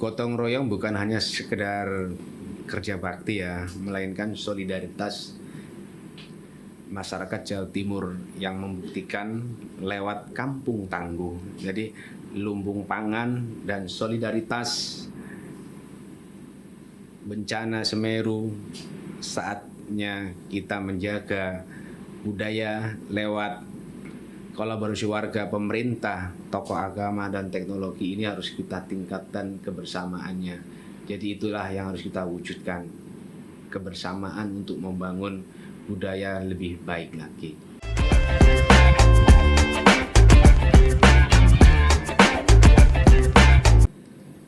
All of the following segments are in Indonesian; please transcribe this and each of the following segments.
gotong royong bukan hanya sekedar kerja bakti ya, melainkan solidaritas masyarakat Jawa Timur yang membuktikan lewat kampung tangguh. Jadi lumbung pangan dan solidaritas bencana Semeru, saatnya kita menjaga budaya lewat kolaborasi warga, pemerintah, tokoh agama dan teknologi. Ini harus kita tingkatkan kebersamaannya. Jadi itulah yang harus kita wujudkan, kebersamaan untuk membangun budaya lebih baik lagi.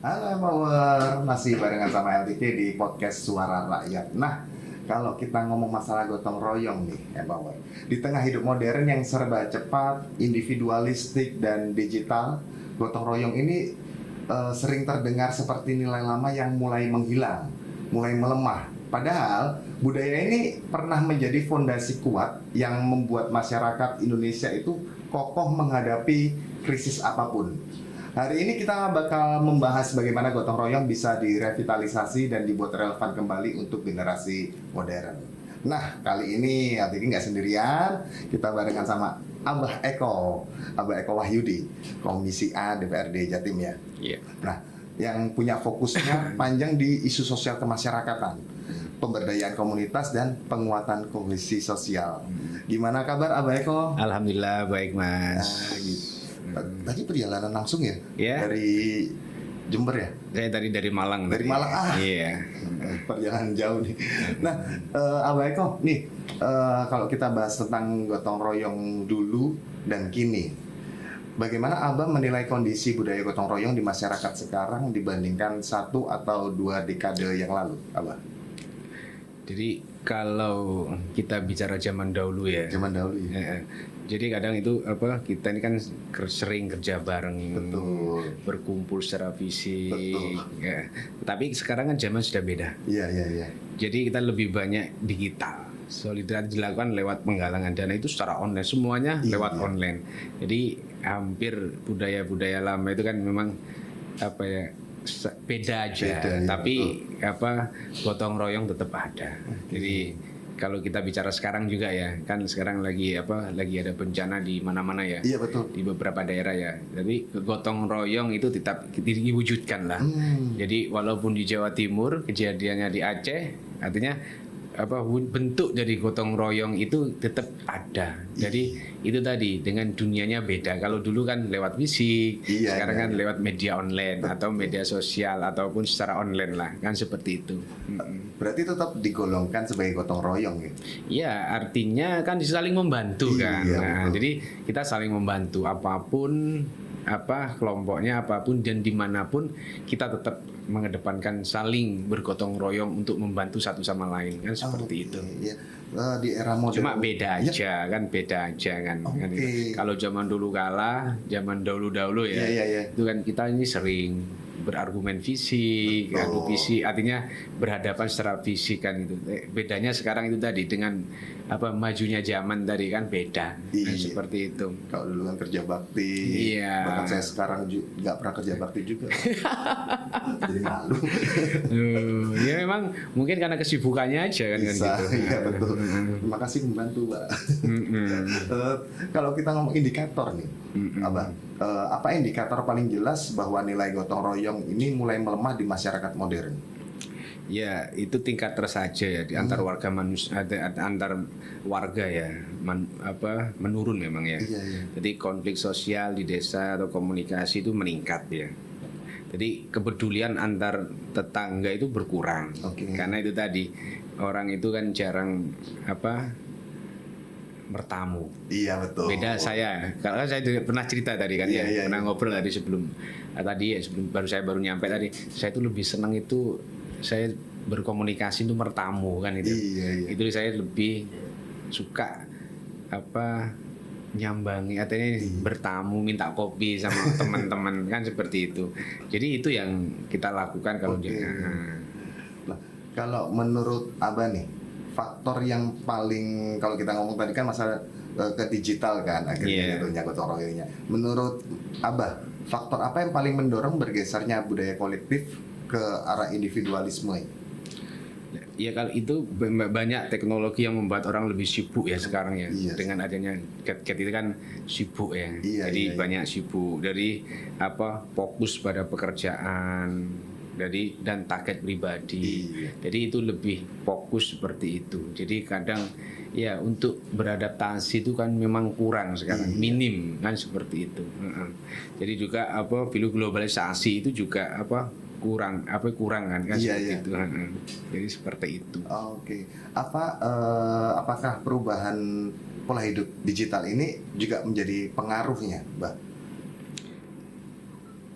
Halo Empower, masih barengan sama LTK di podcast Suara Rakyat. Nah, kalau kita ngomong masalah gotong royong nih Empower, di tengah hidup modern yang serba cepat, individualistik dan digital, gotong royong ini sering terdengar seperti nilai lama yang mulai menghilang, mulai melemah. Padahal budaya ini pernah menjadi fondasi kuat yang membuat masyarakat Indonesia itu kokoh menghadapi krisis apapun. Hari ini kita bakal membahas bagaimana gotong royong bisa direvitalisasi dan dibuat relevan kembali untuk generasi modern. Nah, kali ini Atiki nggak sendirian, kita barengan sama Abah Eko Wahyudi, Komisi A DPRD Jatim ya. Iya. Nah, yang punya fokusnya panjang di isu sosial kemasyarakatan, pemberdayaan komunitas dan penguatan kohesi sosial. Gimana kabar Abah Eko? Alhamdulillah baik Mas. Gitu. Tadi perjalanan langsung ya? Ya. Dari Jember ya? Saya tadi dari Malang. Dari Malang. Iya. Perjalanan jauh nih. Nah, Abah Eko, nih kalau kita bahas tentang gotong royong dulu dan kini, bagaimana Abah menilai kondisi budaya gotong royong di masyarakat sekarang dibandingkan 1 atau 2 dekade yang lalu, Abah? Jadi kalau kita bicara zaman dahulu ya. Zaman dahulu ya. Jadi kadang itu kita ini kan sering kerja bareng, Betul. berkumpul secara fisik. Betul. Ya. Tapi sekarang kan zaman sudah beda. Iya. Jadi kita lebih banyak digital. Solidaritas dilakukan lewat penggalangan dana itu secara online, semuanya lewat online. Jadi hampir budaya-budaya lama itu kan memang beda aja. Beda, tapi gotong royong tetap ada. Jadi kalau kita bicara sekarang juga ya, kan sekarang lagi ada bencana di mana-mana ya. Iya betul. Di beberapa daerah ya. Jadi gotong royong itu tetap diwujudkan lah. Jadi walaupun di Jawa Timur kejadiannya di Aceh, artinya bentuk dari gotong royong itu tetap ada. Jadi itu tadi dengan dunianya beda. Kalau dulu kan lewat fisik, sekarang kan lewat media online atau media sosial ataupun secara online lah, kan seperti itu. Berarti tetap digolongkan sebagai gotong royong ya? Iya, artinya kan saling membantu kan. Nah, jadi kita saling membantu apapun kelompoknya apapun dan dimanapun kita tetap mengedepankan saling bergotong royong untuk membantu satu sama lain kan seperti itu. Iya. Di era modern. Cuma beda aja kan. Kan gitu. Kalau zaman dulu zaman dahulu ya, itu kan kita ini sering berargumen fisik, artinya berhadapan secara fisik kan itu. Bedanya sekarang itu tadi dengan majunya zaman tadi kan beda, kan seperti itu. Kalau dulu kan kerja bakti, bahkan saya sekarang nggak pernah kerja bakti juga, jadi malu. Ya memang mungkin karena kesibukannya aja kan. Bisa, gitu. Iya betul. Terima kasih membantu, Pak. Kalau kita ngomong indikator nih, Abah, apa indikator paling jelas bahwa nilai gotong royong ini mulai melemah di masyarakat modern? Ya, itu tingkat trust saja ya di antar warga antar warga ya, menurun memang ya. Jadi konflik sosial di desa atau komunikasi itu meningkat ya. Jadi kepedulian antar tetangga itu berkurang. Karena itu tadi orang itu kan jarang bertamu. Iya betul. Beda saya, karena saya pernah cerita tadi kan pernah ngobrol tadi sebelum baru nyampe tadi. Saya itu lebih senang itu saya berkomunikasi itu bertamu kan itu. Itu saya lebih suka nyambangi, artinya bertamu minta kopi sama teman-teman kan seperti itu. Jadi itu yang kita lakukan kalau Nah, kalau menurut Abah nih, faktor yang paling kalau kita ngomong tadi kan masalah ke digital kan akhirnya gotong royongnya. Menurut Abah, faktor apa yang paling mendorong bergesernya budaya kolektif ke arah individualisme? Ya kalau itu banyak teknologi yang membuat orang lebih sibuk ya sekarang ya. Iya. Dengan adanya gadget itu kan sibuk ya. Iya, Jadi iya. banyak sibuk dari fokus pada pekerjaan dan target pribadi. Iya. Jadi itu lebih fokus seperti itu. Jadi kadang ya untuk beradaptasi itu kan memang kurang sekarang, Iya. minim kan seperti itu. Jadi juga bila globalisasi itu juga kurang kan Iya, seperti iya. itu. Jadi seperti itu. Oke, apakah perubahan pola hidup digital ini juga menjadi pengaruhnya, Mbak?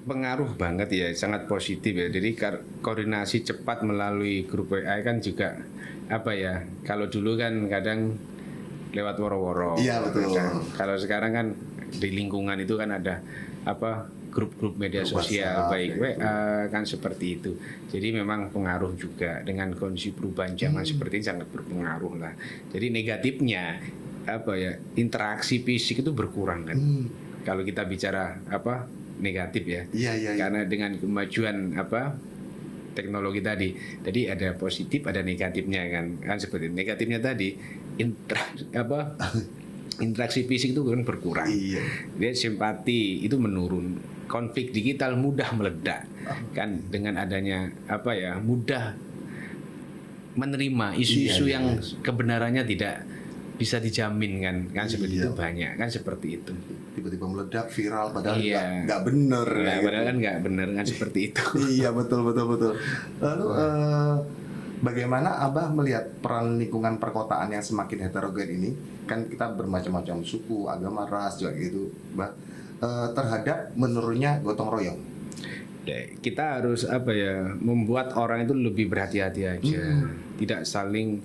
Pengaruh banget ya, sangat positif ya. Jadi koordinasi cepat melalui grup WA kan juga kalau dulu kan kadang lewat woro-woro. Iya, betul. Kalau sekarang kan di lingkungan itu kan ada grup-grup media Grup sosial, WhatsApp, baik gitu. WA kan seperti itu. Jadi memang pengaruh juga dengan kondisi perubahan zaman seperti ini sangat berpengaruh lah. Jadi negatifnya interaksi fisik itu berkurang kan. Kalau kita bicara negatif ya. Iya, iya, iya. Karena dengan kemajuan teknologi tadi, jadi ada positif ada negatifnya kan seperti itu. Negatifnya tadi interaksi fisik itu kan berkurang. Iya. Dia simpati itu menurun, konflik digital mudah meledak kan dengan adanya mudah menerima isu-isu Iya, yang kebenarannya tidak bisa dijamin kan seperti Iya. itu banyak kan seperti itu. Tiba-tiba meledak viral padahal Iya. nggak bener. Nah, gitu. padahal kan nggak benar kan seperti itu. Iya, betul. Lalu bagaimana Abah melihat peran lingkungan perkotaan yang semakin heterogen ini? Kan kita bermacam-macam suku, agama, ras juga gitu, Mbak. Terhadap menurunnya gotong royong. Kita harus membuat orang itu lebih berhati-hati aja, tidak saling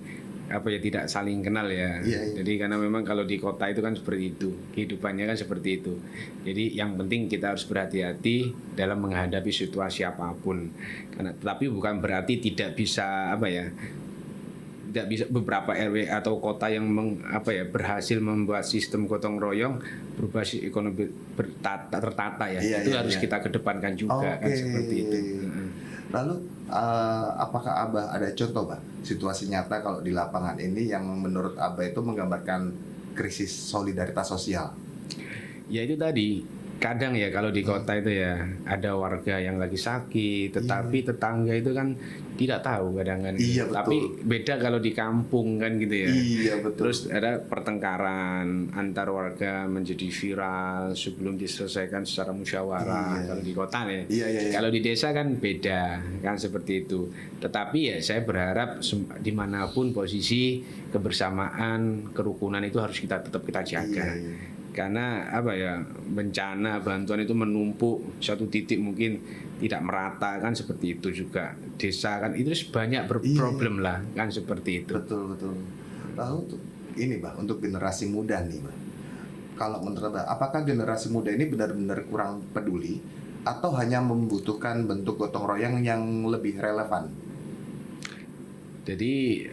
kenal ya. Iya, iya. Jadi karena memang kalau di kota itu kan seperti itu, kehidupannya kan seperti itu. Jadi yang penting kita harus berhati-hati dalam menghadapi situasi apapun. Tapi bukan berarti tidak bisa tidak bisa beberapa RW atau kota yang berhasil membuat sistem gotong royong berbasis ekonomi tertata ya. Iya, Itu iya, harus iya. kita kedepankan juga kan Oke. seperti itu. Lalu apakah Abah ada contoh, Bah, situasi nyata kalau di lapangan ini yang menurut Abah itu menggambarkan krisis solidaritas sosial? Ya itu tadi, kadang ya kalau di kota itu ya ada warga yang lagi sakit, tetapi tetangga itu kan tidak tahu kadang kan. Iya, betul. Tapi beda kalau di kampung kan gitu ya. Iya, betul. Terus ada pertengkaran antar warga menjadi viral sebelum diselesaikan secara musyawarah. Iya. Kalau di kota ya. Iya, iya, iya. Kalau di desa kan beda kan seperti itu. Tetapi ya saya berharap dimanapun posisi kebersamaan, kerukunan itu harus tetap kita jaga. Iya, iya. Karena bencana bantuan itu menumpuk satu titik mungkin tidak merata kan seperti itu juga. Desa kan itu banyak berproblem lah kan seperti itu. Betul. Lalu untuk ini, Bah, untuk generasi muda nih, Bah. Kalau menurut Bah, apakah generasi muda ini benar-benar kurang peduli atau hanya membutuhkan bentuk gotong royong yang lebih relevan? Jadi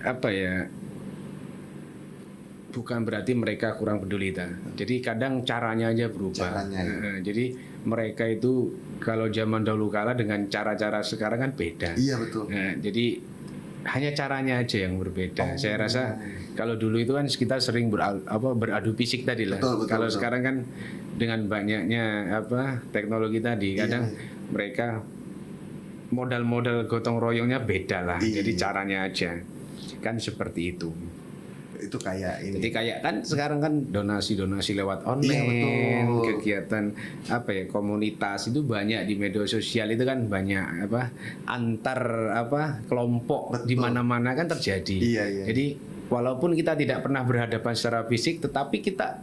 bukan berarti mereka kurang peduli Jadi kadang caranya aja berubah. Caranya, ya. Jadi mereka itu kalau zaman dahulu kala dengan cara-cara sekarang kan beda. Iya, betul. Nah, jadi hanya caranya aja yang berbeda. Saya rasa kalau dulu itu kan kita sering beradu fisik tadi lah. Betul, Kalau betul. sekarang kan dengan banyaknya teknologi tadi, kadang mereka modal-modal gotong royongnya beda lah. Iya. Jadi caranya aja kan seperti itu. Itu kayak ini. Jadi kayak kan sekarang kan donasi-donasi lewat online, Iya, betul. kegiatan komunitas itu banyak di media sosial itu kan banyak antar kelompok Betul. di mana-mana kan terjadi. Iya, iya. Jadi walaupun kita tidak pernah berhadapan secara fisik, tetapi kita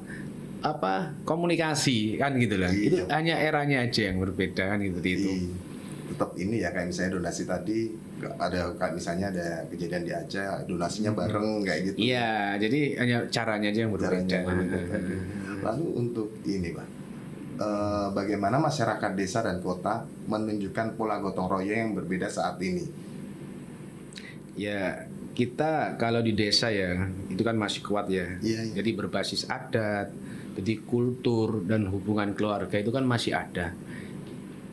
komunikasi kan gitu lah. Iya. Itu hanya eranya aja yang berbeda kan gitu itu. Tetap ini ya, kayak misalnya donasi tadi ada kayak misalnya ada kejadian di Aceh, donasinya bareng kayak gitu. Iya, jadi hanya caranya aja yang berbeda. Caranya berbeda. Lalu untuk ini, Pak, bagaimana masyarakat desa dan kota menunjukkan pola gotong royong yang berbeda saat ini? Ya, kita kalau di desa ya itu kan masih kuat ya. Iya, iya. Jadi berbasis adat, jadi kultur dan hubungan keluarga itu kan masih ada.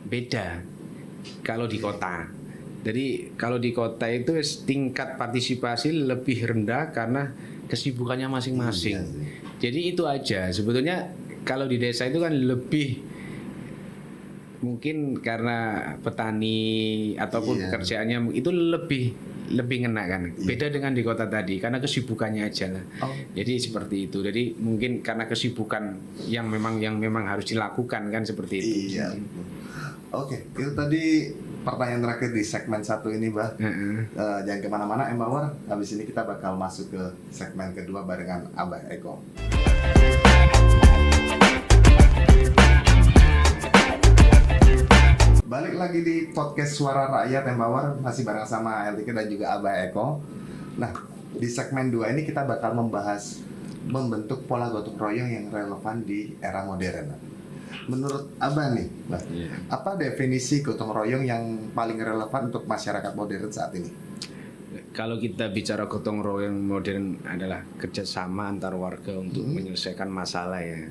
beda kalau di kota. Jadi kalau di kota itu tingkat partisipasi lebih rendah karena kesibukannya masing-masing. Iya sih. Jadi itu aja. Sebetulnya kalau di desa itu kan lebih mungkin karena petani ataupun Iya. pekerjaannya itu lebih ngena kan. Beda dengan di kota tadi karena kesibukannya aja lah. Oh. Jadi seperti itu. Jadi mungkin karena kesibukan yang memang harus dilakukan kan seperti itu. Iya. Oke, itu tadi pertanyaan terakhir di segmen 1 ini, Bah. Jangan kemana-mana, Empower. Habis ini kita bakal masuk ke segmen kedua barengan Abah Eko. Balik lagi di podcast Suara Rakyat Empower, masih bareng sama LTK dan juga Abah Eko. Nah, di segmen 2 ini kita bakal membahas membentuk pola gotong royong yang relevan di era modern. Menurut Abah nih, Bah, apa definisi gotong royong yang paling relevan untuk masyarakat modern saat ini? Kalau kita bicara gotong royong modern adalah kerjasama antar warga untuk menyelesaikan masalah ya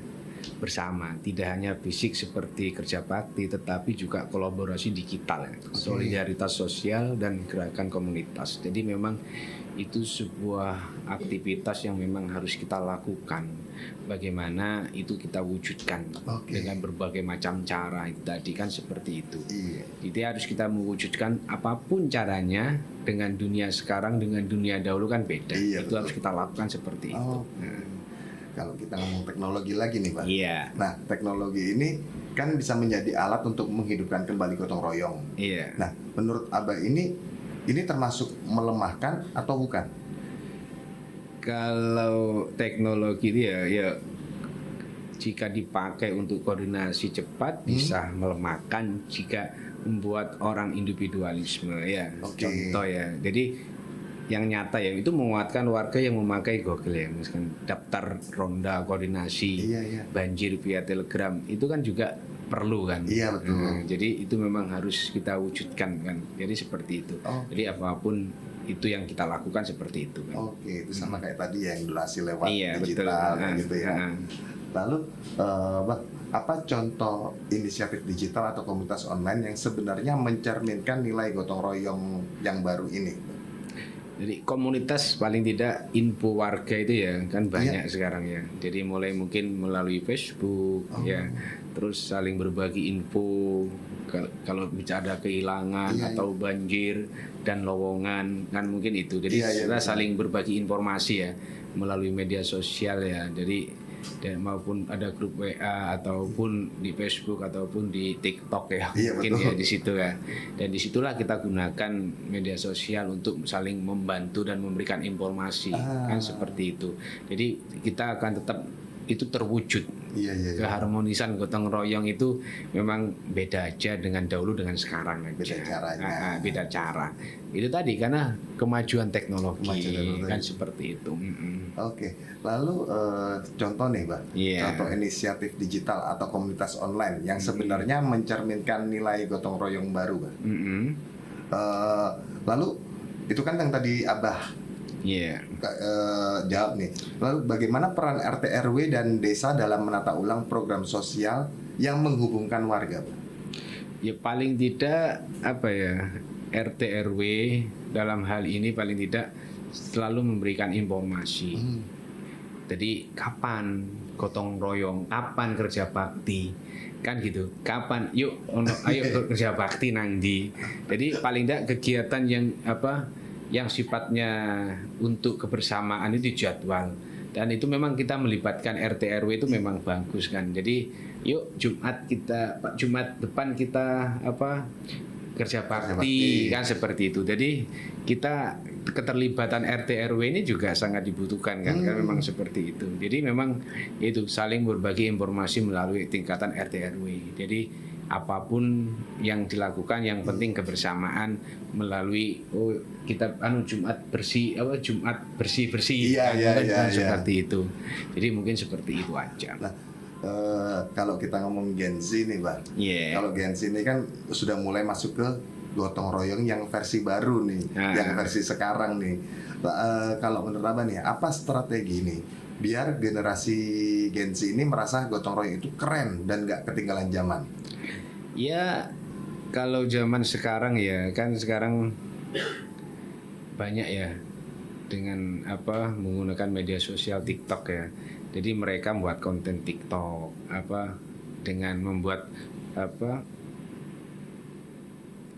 bersama. Tidak hanya fisik seperti kerja bakti, tetapi juga kolaborasi digital, ya. Solidaritas sosial dan gerakan komunitas. Jadi memang itu sebuah aktivitas yang memang harus kita lakukan. Bagaimana itu kita wujudkan dengan berbagai macam cara itu tadi kan seperti itu. Jadi harus kita mewujudkan apapun caranya dengan dunia sekarang dengan dunia dahulu kan beda. Itu harus kita lakukan seperti itu. Kalau kita ngomong teknologi lagi nih, Pak. Iya. Nah, teknologi ini kan bisa menjadi alat untuk menghidupkan kembali gotong royong. Iya. Nah, menurut Abah ini termasuk melemahkan atau bukan? Kalau teknologi itu ya jika dipakai untuk koordinasi cepat bisa melemahkan jika membuat orang individualisme ya. Contoh ya. Jadi yang nyata ya itu menguatkan warga yang memakai Google ya, misalkan daftar ronda koordinasi banjir via Telegram itu kan juga perlu kan. Iya betul. Jadi itu memang harus kita wujudkan kan. Jadi seperti itu. Jadi apapun itu yang kita lakukan seperti itu kan. Itu sama kayak tadi yang durasi lewat betul. digital gitu ya. Lalu Bah, apa contoh inisiatif digital atau komunitas online yang sebenarnya mencerminkan nilai gotong royong yang baru ini? Jadi komunitas paling tidak info warga itu ya kan banyak sekarang ya. Jadi mulai mungkin melalui Facebook ya, terus saling berbagi info kalau bicara kehilangan atau banjir dan lowongan kan mungkin itu. Jadi kita saling berbagi informasi ya melalui media sosial ya. Jadi maupun ada grup WA ataupun di Facebook ataupun di TikTok ya mungkin ya di situ ya. Dan disitulah kita gunakan media sosial untuk saling membantu dan memberikan informasi kan seperti itu. Jadi kita akan tetap itu terwujud. Keharmonisan gotong royong itu memang beda aja dengan dahulu dengan sekarang aja. Beda caranya. Beda cara. Itu tadi karena kemajuan teknologi kan seperti itu. Lalu contoh nih, Bah. Contoh inisiatif digital atau komunitas online yang sebenarnya mencerminkan nilai gotong royong baru, Bah. Lalu itu kan yang tadi Abah jawab nih. Lalu bagaimana peran RT RW dan desa dalam menata ulang program sosial yang menghubungkan warga, Pak? Ya paling tidak apa ya RT RW dalam hal ini paling tidak selalu memberikan informasi. Jadi kapan gotong royong, kapan kerja bakti, kan gitu. Kapan ayo kerja bakti nangdi. Jadi paling tidak kegiatan yang sifatnya untuk kebersamaan itu dijadwal dan itu memang kita melibatkan RT RW itu memang bagus kan. Jadi yuk Jumat depan kita kerja bakti kan seperti itu. Jadi kita keterlibatan RT RW ini juga sangat dibutuhkan kan memang seperti itu. Jadi memang itu saling berbagi informasi melalui tingkatan RT RW. Jadi apapun yang dilakukan yang penting kebersamaan melalui kita Jumat bersih seperti itu. Jadi mungkin seperti itu aja. Nah, kalau kita ngomong Gen Z nih, Bang. Kalau Gen Z ini kan sudah mulai masuk ke gotong royong yang versi baru nih, yang versi sekarang nih. Kalau menurut Abang nih, apa strategi nih biar generasi Gen Z ini merasa gotong royong itu keren dan nggak ketinggalan zaman? Ya kalau zaman sekarang ya kan sekarang banyak ya dengan menggunakan media sosial TikTok ya. Jadi mereka membuat konten TikTok dengan membuat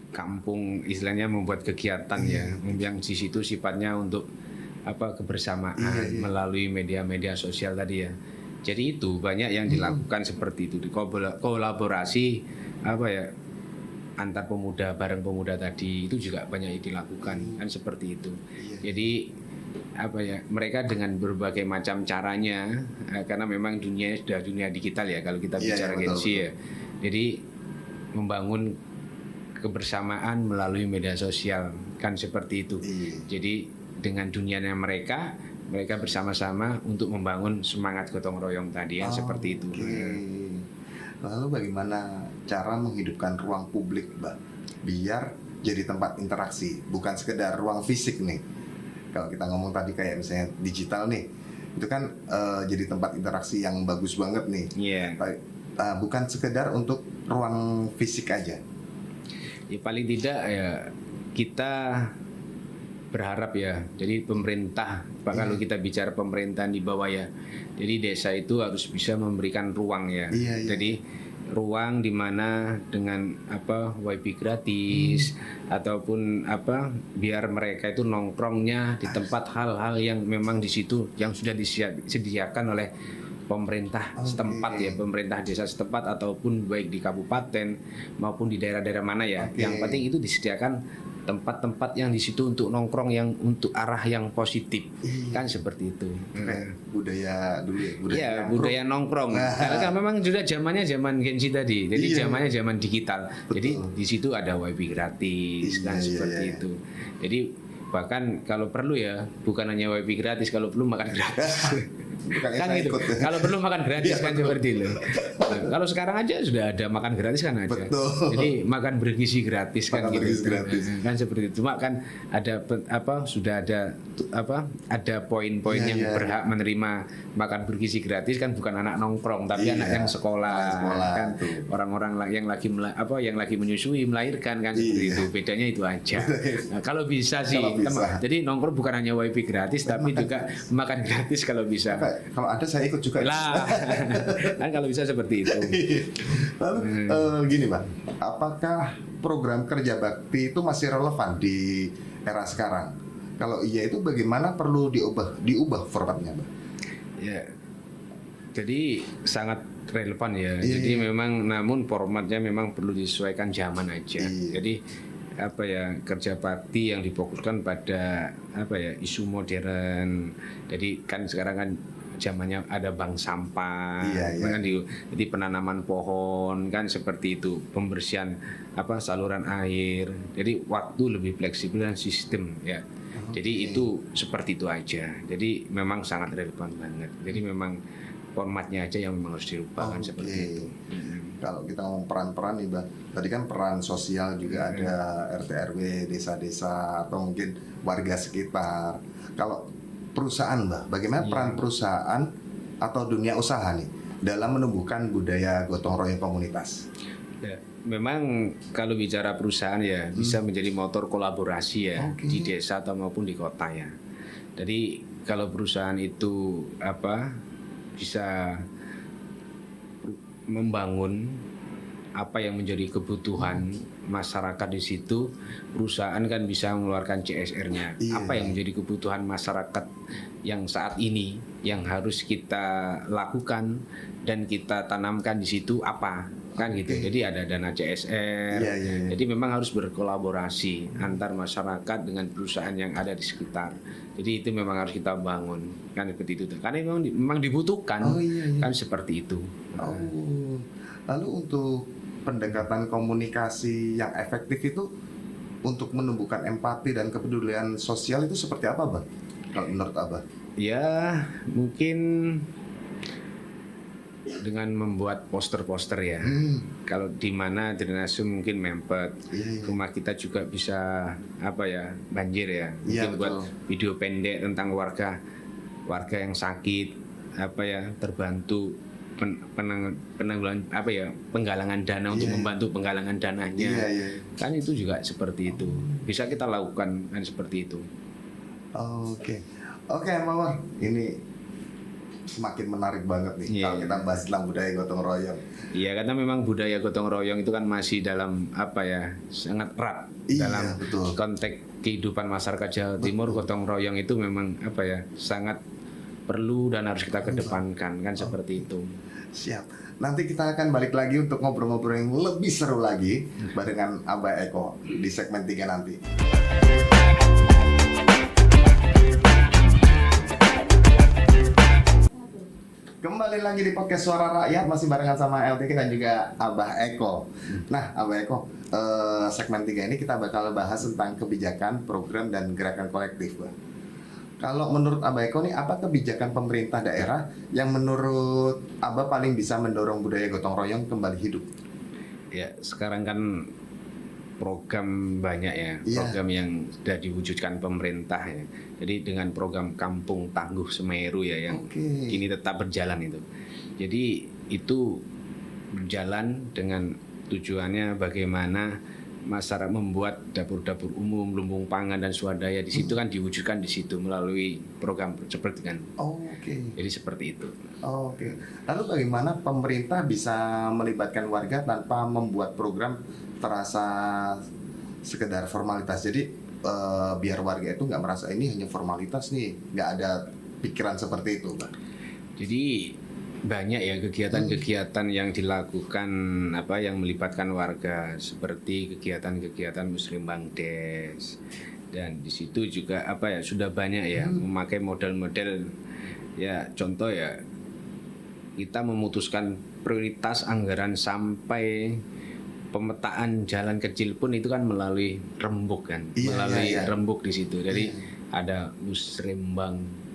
kampung istilahnya membuat kegiatan ya yang di situ sifatnya untuk kebersamaan melalui media-media sosial tadi ya. Jadi itu banyak yang dilakukan seperti itu di kolaborasi antar pemuda bareng pemuda tadi itu juga banyak dilakukan kan seperti itu. Jadi mereka dengan berbagai macam caranya karena memang dunia sudah dunia digital ya kalau kita bicara Gen Z ya. Jadi membangun kebersamaan melalui media sosial kan seperti itu. Jadi dengan dunianya mereka bersama-sama untuk membangun semangat gotong royong tadi yang seperti itu. Lalu bagaimana cara menghidupkan ruang publik, Mbak, biar jadi tempat interaksi, bukan sekedar ruang fisik nih. Kalau kita ngomong tadi kayak misalnya digital nih, itu kan jadi tempat interaksi yang bagus banget nih. Bukan sekedar untuk ruang fisik aja. Ya paling tidak ya kita berharap ya. Jadi pemerintah, kalau kita bicara pemerintahan di bawah ya. Jadi desa itu harus bisa memberikan ruang ya. Jadi ruang di mana dengan wifi gratis ataupun biar mereka itu nongkrongnya di tempat hal-hal yang memang di situ yang sudah disediakan oleh pemerintah setempat ya, pemerintah desa setempat ataupun baik di kabupaten maupun di daerah-daerah mana ya. Yang penting itu disediakan tempat-tempat yang di situ untuk nongkrong yang untuk arah yang positif kan seperti itu. Budaya dulu ya, budaya nongkrong. Karena kan memang sudah zamannya zaman Gen Z tadi. Jadi zamannya zaman digital. Jadi di situ ada wifi gratis dan seperti itu. Jadi bahkan kalau perlu ya bukan hanya wifi gratis, kalau perlu makan gratis. Kan gitu. Kalau perlu makan gratis kan seperti itu. Kalau sekarang aja sudah ada makan gratis kan aja. Jadi makan bergizi gratis kan gitu. Kan seperti itu. Cuma kan ada sudah ada ada poin-poin yang berhak menerima makan bergizi gratis kan bukan anak nongkrong tapi anak yang sekolah kan orang-orang yang lagi menyusui melahirkan kan seperti itu. Bedanya itu aja. Nah, kalau bisa sih jadi nongkrong bukan hanya wifi gratis tapi juga makan gratis kalau bisa. Kalau ada saya ikut juga lah. Kan kalau bisa seperti itu. Lalu gini Mbak, apakah program kerja bakti itu masih relevan di era sekarang? Kalau iya itu bagaimana perlu diubah formatnya Mbak? Ya, jadi sangat relevan ya. Jadi memang namun formatnya memang perlu disesuaikan zaman aja. Jadi kerja bakti yang difokuskan pada isu modern. Jadi kan sekarang kan zamannya ada bank sampah, kan jadi penanaman pohon kan seperti itu, pembersihan saluran air. Jadi waktu lebih fleksibel dan sistem ya. Jadi itu seperti itu aja. Jadi memang sangat relevan banget. Jadi memang formatnya aja yang memang harus dirubah kan seperti itu. Kalau kita ngomong peran-peran nih Mbak, tadi kan peran sosial juga ada RT RW, desa-desa atau mungkin warga sekitar. Kalau perusahaan Mbak, bagaimana peran perusahaan atau dunia usaha nih dalam menumbuhkan budaya gotong royong komunitas? Ya, memang kalau bicara perusahaan ya bisa menjadi motor kolaborasi ya di desa atau maupun di kota ya. Jadi kalau perusahaan itu bisa membangun apa yang menjadi kebutuhan masyarakat di situ, perusahaan kan bisa mengeluarkan CSR-nya. Apa yang menjadi kebutuhan masyarakat yang saat ini yang harus kita lakukan dan kita tanamkan di situ apa kan gitu. Jadi ada dana CSR. Jadi memang harus berkolaborasi antar masyarakat dengan perusahaan yang ada di sekitar. Jadi itu memang harus kita bangun kan seperti itu. Karena memang dibutuhkan kan seperti itu. Lalu untuk pendekatan komunikasi yang efektif itu untuk menumbuhkan empati dan kepedulian sosial itu seperti apa Bang? Kalau menurut Abah? Ya mungkin dengan membuat poster-poster ya. Kalau di mana drainase mungkin mempet, rumah kita juga bisa banjir ya. Mungkin buat video pendek tentang warga yang sakit terbantu penanggulangan apa ya, penggalangan dana untuk membantu penggalangan dananya. Kan itu juga seperti itu. Bisa kita lakukan kan seperti itu. Oke, Mawar, ini semakin menarik banget nih kalau kita bahas tentang budaya gotong royong. Iya, karena memang budaya gotong royong itu kan masih dalam apa ya, sangat erat dalam konteks kehidupan masyarakat Jawa Timur. Gotong royong itu memang apa ya, sangat perlu dan harus kita kedepankan kan seperti itu. Siap. Nanti kita akan balik lagi untuk ngobrol-ngobrol yang lebih seru lagi barengan Abah Eko di segmen 3 nanti. Kembali lagi di podcast Suara Rakyat, masih barengan sama LTK dan juga Abah Eko. Nah, Abah Eko, segmen 3 ini kita bakal bahas tentang kebijakan, program, dan gerakan kolektif, Bah. Kalau menurut Abah Eko nih, apa kebijakan pemerintah daerah yang menurut Abah paling bisa mendorong budaya gotong royong kembali hidup? Ya, sekarang kan program banyak ya, program yang sudah diwujudkan pemerintah ya. Jadi dengan program Kampung Tangguh Semeru ya, yang kini tetap berjalan itu. Jadi itu berjalan dengan tujuannya bagaimana masyarakat membuat dapur-dapur umum, lumbung pangan dan swadaya di situ kan diwujudkan di situ melalui program seperti kan. Jadi seperti itu. Lalu bagaimana pemerintah bisa melibatkan warga tanpa membuat program terasa sekedar formalitas? Jadi biar warga itu nggak merasa ini hanya formalitas nih, nggak ada pikiran seperti itu, Pak. Jadi banyak ya kegiatan-kegiatan yang dilakukan apa yang melibatkan warga, seperti kegiatan-kegiatan Muslimbang Des, dan di situ juga apa ya sudah banyak ya memakai model-model ya, contoh ya kita memutuskan prioritas anggaran sampai pemetaan jalan kecil pun itu kan melalui rembuk kan, melalui rembuk di situ. Jadi ada Muslimbang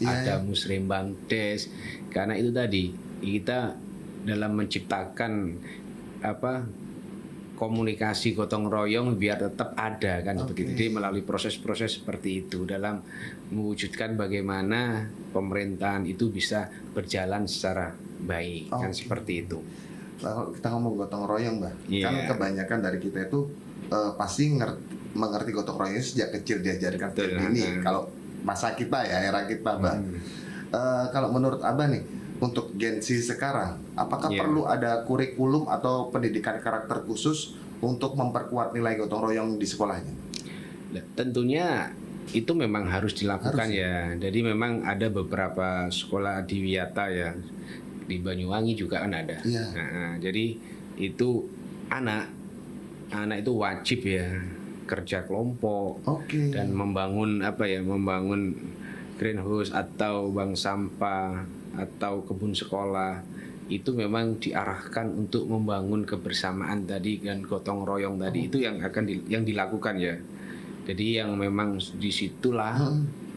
ada Muslimbang Des, karena itu tadi kita dalam menciptakan apa komunikasi gotong royong biar tetap ada kan seperti itu. Jadi melalui proses-proses seperti itu dalam mewujudkan bagaimana pemerintahan itu bisa berjalan secara baik kan seperti itu. Kalau kita ngomong gotong royong, Mbak, kan kebanyakan dari kita itu pasti mengerti gotong royong sejak kecil diajarkan seperti ini. Kalau masa kita ya, era kita, Mbak. Kalau menurut Abah nih, untuk Gen Z sekarang, apakah perlu ada kurikulum atau pendidikan karakter khusus untuk memperkuat nilai gotong royong di sekolahnya? Tentunya itu memang harus dilakukan ya. Jadi memang ada beberapa sekolah di Wiyata ya, di Banyuwangi juga kan ada. Nah, jadi itu anak itu wajib ya kerja kelompok dan membangun apa ya, membangun greenhouse atau bank sampah atau kebun sekolah. Itu memang diarahkan untuk membangun kebersamaan tadi dan gotong royong tadi. Itu yang akan yang dilakukan ya. Jadi yang memang disitulah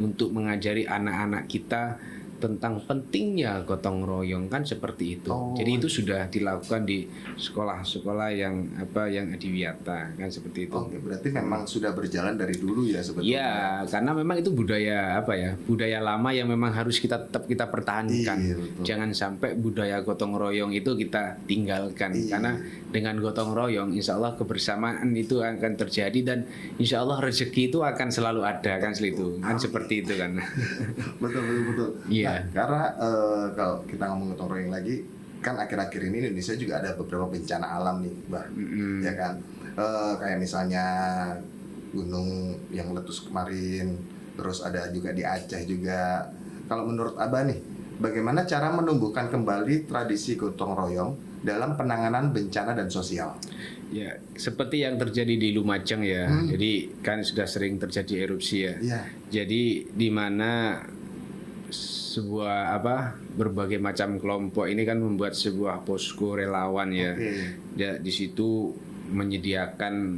untuk mengajari anak-anak kita tentang pentingnya gotong royong kan seperti itu. Jadi itu sudah dilakukan di sekolah-sekolah yang apa yang di Wiyata kan seperti itu. Berarti memang sudah berjalan dari dulu ya sebetulnya. Iya, karena memang itu budaya apa ya? Budaya lama yang memang harus kita tetap kita pertahankan. Jangan sampai budaya gotong royong itu kita tinggalkan. Karena dengan gotong royong insya Allah kebersamaan itu akan terjadi dan insya Allah rezeki itu akan selalu ada kan seperti itu kan. Betul. Iya. Nah, karena kalau kita ngomong gotong royong lagi, kan akhir-akhir ini Indonesia juga ada beberapa bencana alam nih, Mbak. Ya kan, kayak misalnya gunung yang meletus kemarin, terus ada juga di Aceh juga. Kalau menurut Abah nih, bagaimana cara menumbuhkan kembali tradisi gotong royong dalam penanganan bencana dan sosial? Ya, seperti yang terjadi di Lumajang ya. Jadi kan sudah sering terjadi erupsi ya. Jadi di mana sebuah berbagai macam kelompok ini kan membuat sebuah posko relawan ya. Ya di situ menyediakan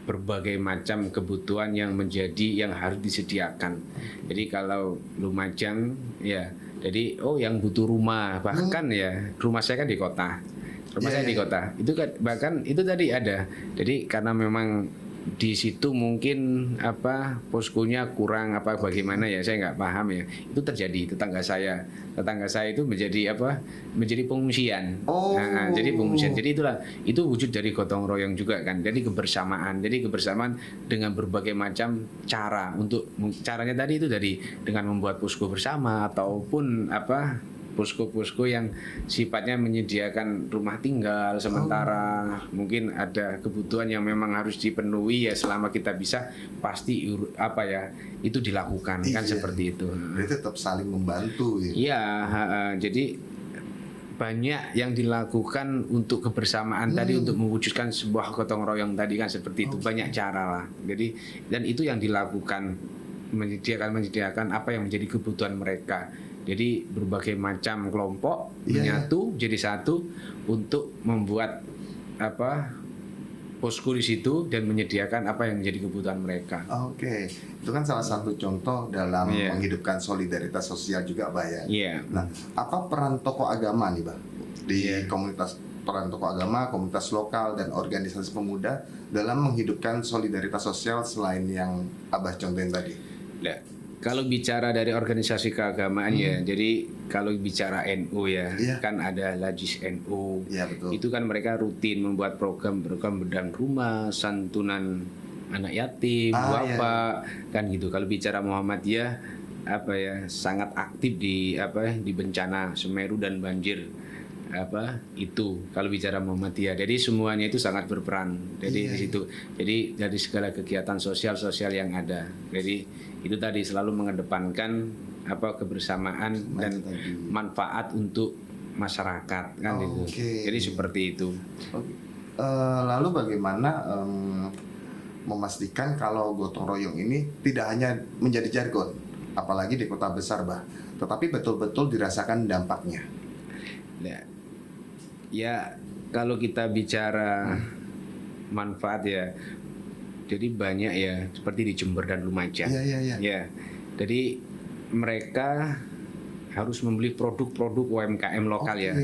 berbagai macam kebutuhan yang harus disediakan. Jadi kalau Lumajang ya, jadi yang butuh rumah, bahkan ya rumah saya kan di kota. Rumah saya di kota. Itu kan bahkan itu tadi ada. Jadi karena memang di situ mungkin poskonya kurang bagaimana ya, saya nggak paham ya. Itu terjadi tetangga saya itu menjadi pengungsian. Oh. Nah, jadi pengungsian. Jadi itu wujud dari gotong royong juga kan. Jadi kebersamaan dengan berbagai macam cara. Caranya tadi itu dengan membuat posko bersama ataupun posko-posko yang sifatnya menyediakan rumah tinggal sementara. Mungkin ada kebutuhan yang memang harus dipenuhi ya, selama kita bisa pasti itu dilakukan. Kan seperti itu. Jadi tetap saling membantu ya. Iya, jadi banyak yang dilakukan untuk kebersamaan tadi, untuk mewujudkan sebuah gotong royong tadi kan seperti itu. Banyak cara lah. Jadi dan itu yang dilakukan, menyediakan apa yang menjadi kebutuhan mereka. Jadi berbagai macam kelompok menyatu jadi satu untuk membuat posko di situ dan menyediakan apa yang menjadi kebutuhan mereka. Oke, itu kan salah satu contoh dalam menghidupkan solidaritas sosial juga, Pak ya. Iya. Nah, apa peran tokoh agama nih, Pak, di peran tokoh agama, komunitas lokal dan organisasi pemuda dalam menghidupkan solidaritas sosial selain yang Abah contohin tadi? Nah, kalau bicara dari organisasi keagamaan ya, jadi kalau bicara NU kan ada Lajis NU. Iya, betul. Itu kan mereka rutin membuat program bedah rumah, santunan anak yatim, kan gitu. Kalau bicara Muhammadiyah sangat aktif di bencana Semeru dan banjir itu kalau bicara Muhammadiyah. Jadi semuanya itu sangat berperan. Jadi di situ. Jadi dari segala kegiatan sosial yang ada. Jadi itu tadi selalu mengedepankan kebersamaan dan manfaat untuk masyarakat kan gitu. Jadi seperti itu. Lalu bagaimana memastikan kalau gotong royong ini tidak hanya menjadi jargon, apalagi di kota besar, Bah, tetapi betul-betul dirasakan dampaknya? Ya, kalau kita bicara manfaat ya, jadi banyak ya, seperti di Jember dan Lumajang. Ya, jadi mereka harus membeli produk-produk UMKM lokal ya.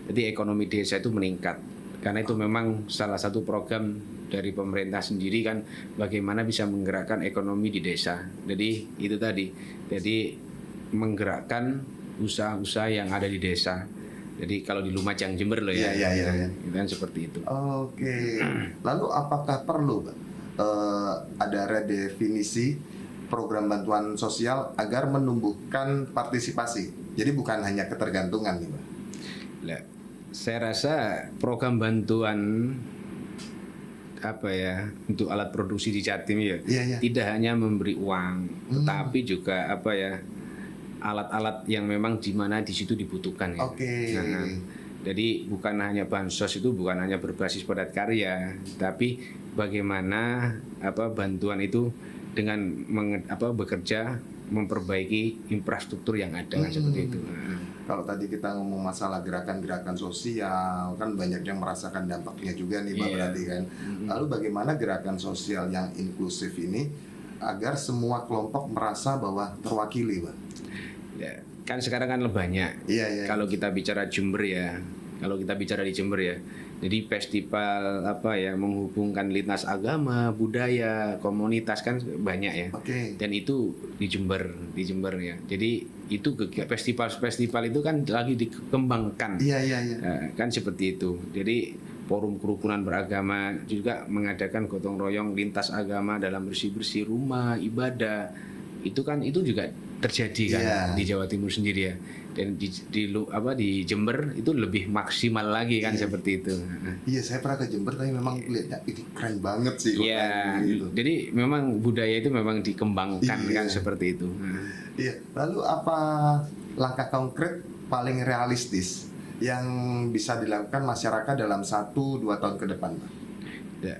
Jadi ekonomi desa itu meningkat. Karena itu memang salah satu program dari pemerintah sendiri kan, bagaimana bisa menggerakkan ekonomi di desa. Jadi itu tadi. Jadi menggerakkan usaha-usaha yang ada di desa. Jadi kalau di Lumajang Jember loh ya. Itu kan seperti itu. Oke. Lalu apakah perlu ada redefinisi program bantuan sosial agar menumbuhkan partisipasi? Jadi bukan hanya ketergantungan nih, Pak. Saya rasa program bantuan untuk alat produksi di Jatim tidak hanya memberi uang, tetapi juga alat-alat yang memang di mana di situ dibutuhkan ya. Jadi bukan hanya bansos itu bukan hanya berbasis padat karya, tapi bagaimana bantuan itu dengan bekerja memperbaiki infrastruktur yang ada kan seperti itu. Kalau tadi kita ngomong masalah gerakan-gerakan sosial, kan banyak yang merasakan dampaknya juga nih, Pak, berarti kan. Lalu bagaimana gerakan sosial yang inklusif ini agar semua kelompok merasa bahwa terwakili, Pak? Ya, kan sekarang kan banyak. Kalau kita bicara Jember ya, kalau kita bicara di Jember ya, jadi festival menghubungkan lintas agama, budaya, komunitas kan banyak ya. Dan itu di Jember ya. Jadi itu festival itu kan lagi dikembangkan. Kan seperti itu. Jadi forum kerukunan beragama juga mengadakan gotong royong lintas agama dalam bersih-bersih rumah, ibadah. Itu juga terjadi kan di Jawa Timur sendiri ya. Dan di Jember itu lebih maksimal lagi kan seperti itu. Iya, saya pernah ke Jember tapi memang lihatnya itu keren banget sih. Gitu. Jadi memang budaya itu memang dikembangkan kan seperti itu. Iya. Lalu apa langkah konkret paling realistis yang bisa dilakukan masyarakat dalam 1-2 tahun ke depan, Pak? Ya.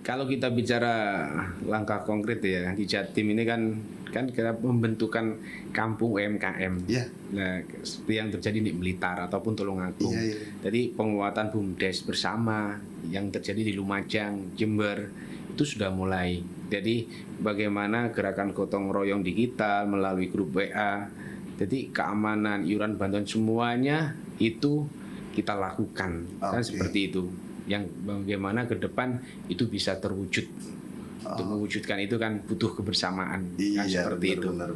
Kalau kita bicara langkah konkret ya, di Jatim ini kan kita membentukan kampung UMKM. Nah, seperti yang terjadi di Blitar ataupun Tulungagung. Jadi penguatan BUMDes bersama yang terjadi di Lumajang, Jember itu sudah mulai. Jadi bagaimana gerakan gotong royong digital melalui grup WA. Jadi keamanan, iuran bantuan semuanya itu kita lakukan kan seperti itu. yang bagaimana ke depan itu bisa terwujud. Untuk mewujudkan itu kan butuh kebersamaan, kan Iya, seperti itu. benar.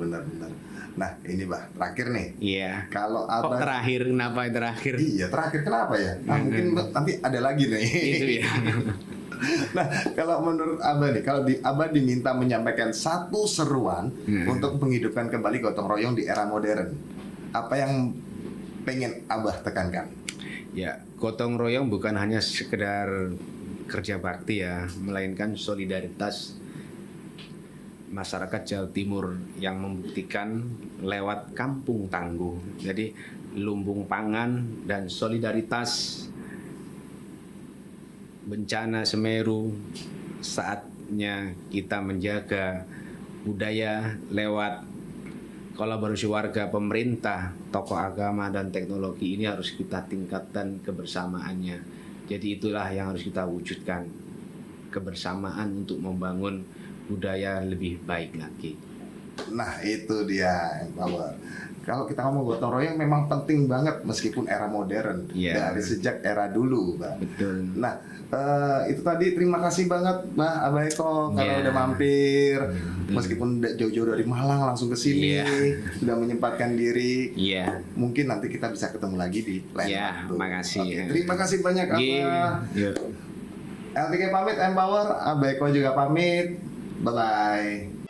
Nah, ini Bah, terakhir nih. Iya. Kalau Kok Abah terakhir? Kenapa terakhir? Iya, terakhir kenapa ya? Nah, mungkin nanti ada lagi nih. Itu ya. Nah, kalau menurut Abah nih, kalau Abah diminta menyampaikan satu seruan untuk menghidupkan kembali gotong royong di era modern, apa yang pengen Abah tekankan? Ya, gotong royong bukan hanya sekedar kerja bakti ya, melainkan solidaritas masyarakat Jawa Timur yang membuktikan lewat kampung tangguh. Jadi lumbung pangan dan solidaritas bencana Semeru, saatnya kita menjaga budaya lewat kolaborasi warga, pemerintah, tokoh agama dan teknologi. Ini harus kita tingkatkan kebersamaannya. Jadi itulah yang harus kita wujudkan, kebersamaan untuk membangun budaya lebih baik lagi. Nah, itu dia Empower. Kalau kita ngomong gotong royong memang penting banget meskipun era modern, Iya. dari sejak era dulu, Bang. Betul. Nah, itu tadi terima kasih banget Mbah Abah Eko kalau Iya. udah mampir, meskipun udah jauh-jauh dari Malang langsung ke sini, Iya. sudah menyempatkan diri. Iya. Mungkin nanti kita bisa ketemu lagi di lain Ya, waktu. makasih. Oke, terima kasih banyak Abah. Yuk. LTK pamit, Empower, Abah Eko juga pamit. Bye bye.